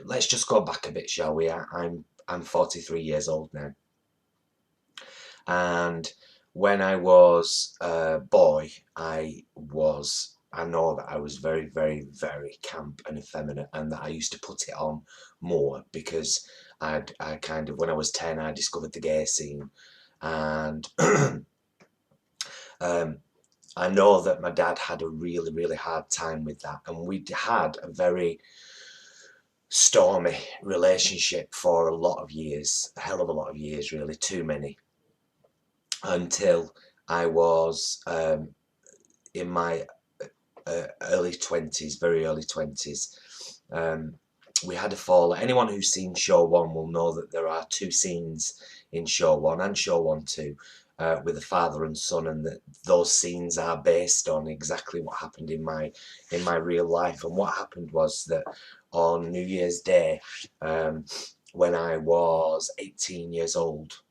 let's just go back a bit, shall we? I'm 43 years old now, and when I was a boy, I know that I was very, very, very camp and effeminate, and that I used to put it on more because I kind of, when I was 10, I discovered the gay scene, and um, I know that my dad had a really, really hard time with that, and we had a very stormy relationship for a lot of years, a hell of a lot of years, really, too many, until I was in my early 20s, very early 20s. We had a fall. Anyone who's seen Show 1 will know that there are two scenes in Show 1 and Show 1 2 with a father and son, and that those scenes are based on exactly what happened in my real life. And what happened was that on New Year's Day, when I was 18 years old,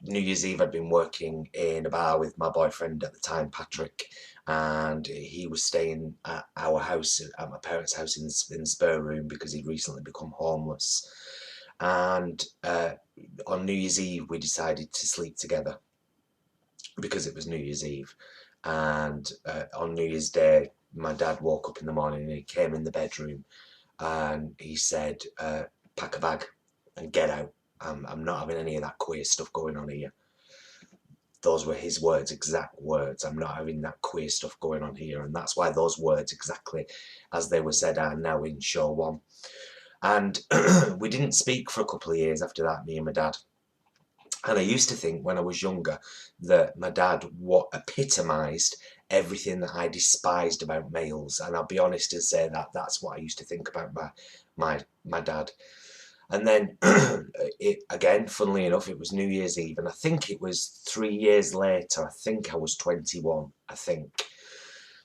New Year's Eve, I'd been working in a bar with my boyfriend at the time, Patrick, and he was staying at our house, at my parents' house in the spare room, because he'd recently become homeless. And on New Year's Eve, we decided to sleep together because it was New Year's Eve. And on New Year's Day, my dad woke up in the morning and he came in the bedroom and he said, pack a bag and get out. I'm not having any of that queer stuff going on here. Those were his words, exact words. I'm not having that queer stuff going on here. And that's why those words, exactly as they were said, are now in Show 1. And we didn't speak for a couple of years after that, me and my dad. And I used to think when I was younger that my dad epitomised everything that I despised about males. And I'll be honest and say that that's what I used to think about my dad. And then, again, funnily enough, it was New Year's Eve, and I think it was 3 years later. I think I was 21, I think.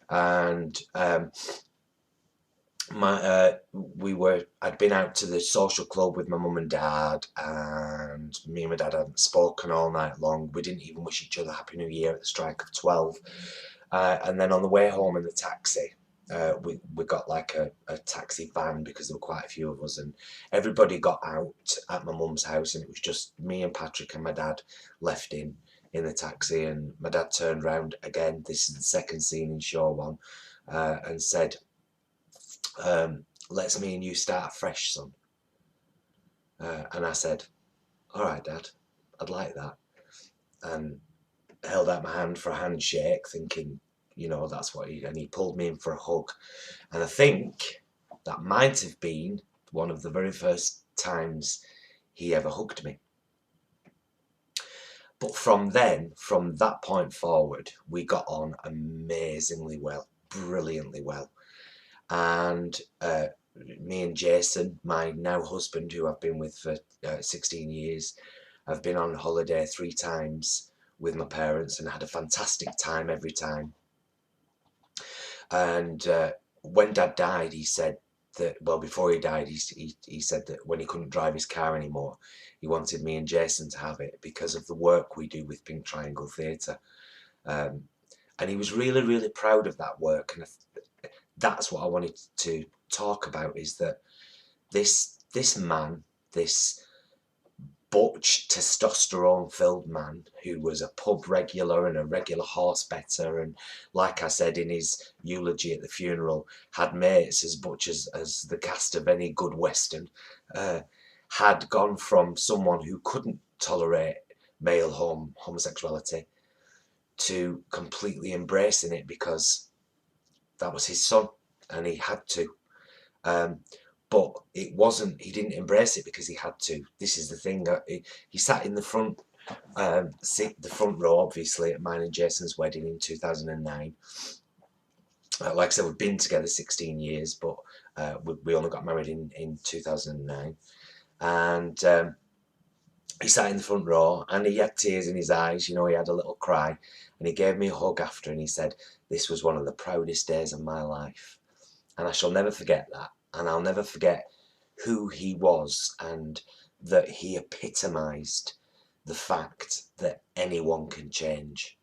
And I'd been out to the social club with my mum and dad, and me and my dad hadn't spoken all night long. We didn't even wish each other Happy New Year at the strike of 12. And then on the way home in the taxi, we got like a taxi van, because there were quite a few of us, and everybody got out at my mum's house, and it was just me and Patrick and my dad left in the taxi. And my dad turned round again, this is the second scene in Show 1, and said, let's me and you start fresh, son. And I said, all right, Dad, I'd like that. And held out my hand for a handshake, thinking, that's what and he pulled me in for a hug. And I think that might have been one of the very first times he ever hugged me. But from that point forward, we got on amazingly well, brilliantly well. And me and Jason, my now husband, who I've been with for 16 years, I've been on holiday 3 times with my parents and had a fantastic time every time. And when Dad died, he said that, well, before he died, he said that when he couldn't drive his car anymore, he wanted me and Jason to have it because of the work we do with Pink Triangle Theatre. And he was really, really proud of that work. And that's what I wanted to talk about, is that this man, this butch, testosterone-filled man who was a pub regular and a regular horse better, and like I said in his eulogy at the funeral, had mates as butch as the cast of any good western, had gone from someone who couldn't tolerate male homosexuality to completely embracing it because that was his son and he had to. But it wasn't, he didn't embrace it because he had to. This is the thing, he sat in the front row, obviously, at mine and Jason's wedding in 2009. Like I said, we've been together 16 years, but we only got married in 2009. And he sat in the front row and he had tears in his eyes, he had a little cry, and he gave me a hug after, and he said, this was one of the proudest days of my life. And I shall never forget that. And I'll never forget who he was, and that he epitomised the fact that anyone can change.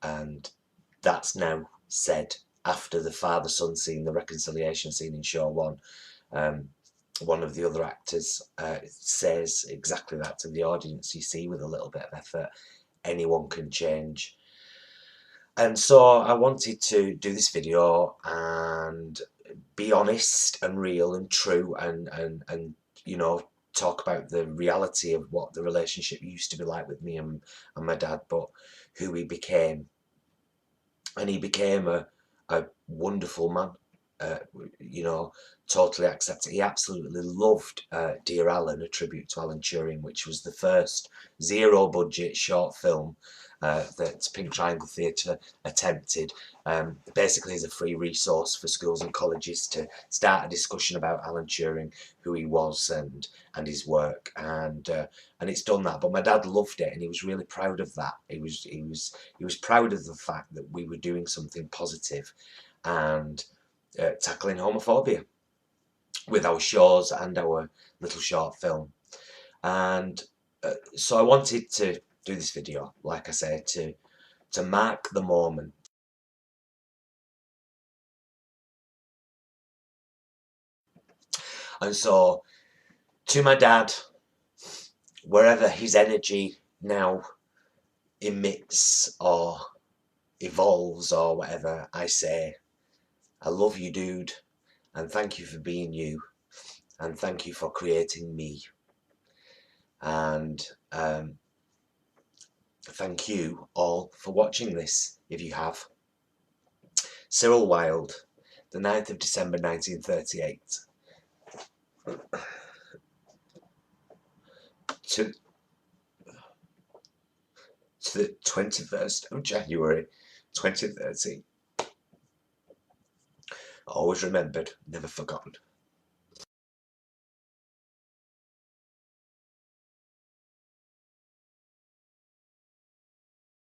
And that's now said after the father-son scene, the reconciliation scene in Show 1, one of the other actors says exactly that to the audience. You see, with a little bit of effort, anyone can change. And so I wanted to do this video and be honest and real and true, and you know, talk about the reality of what the relationship used to be like with me and my dad, but who he became. And he became a wonderful man, you know, totally accepted. He absolutely loved Dear Alan, a tribute to Alan Turing, which was the first zero budget short film that Pink Triangle Theatre attempted. Basically as a free resource for schools and colleges to start a discussion about Alan Turing, who he was and his work, and it's done that. But my dad loved it, and he was really proud of that. He was proud of the fact that we were doing something positive and tackling homophobia with our shows and our little short film. And so I wanted to do this video, like I said, to mark the moment. And so, to my dad, wherever his energy now emits or evolves or whatever, I say, I love you, dude, and thank you for being you, and thank you for creating me. And thank you all for watching this, if you have. Cyril Wilde, the 9th of December 1938. To the 21st of January 2013. Always remembered, never forgotten.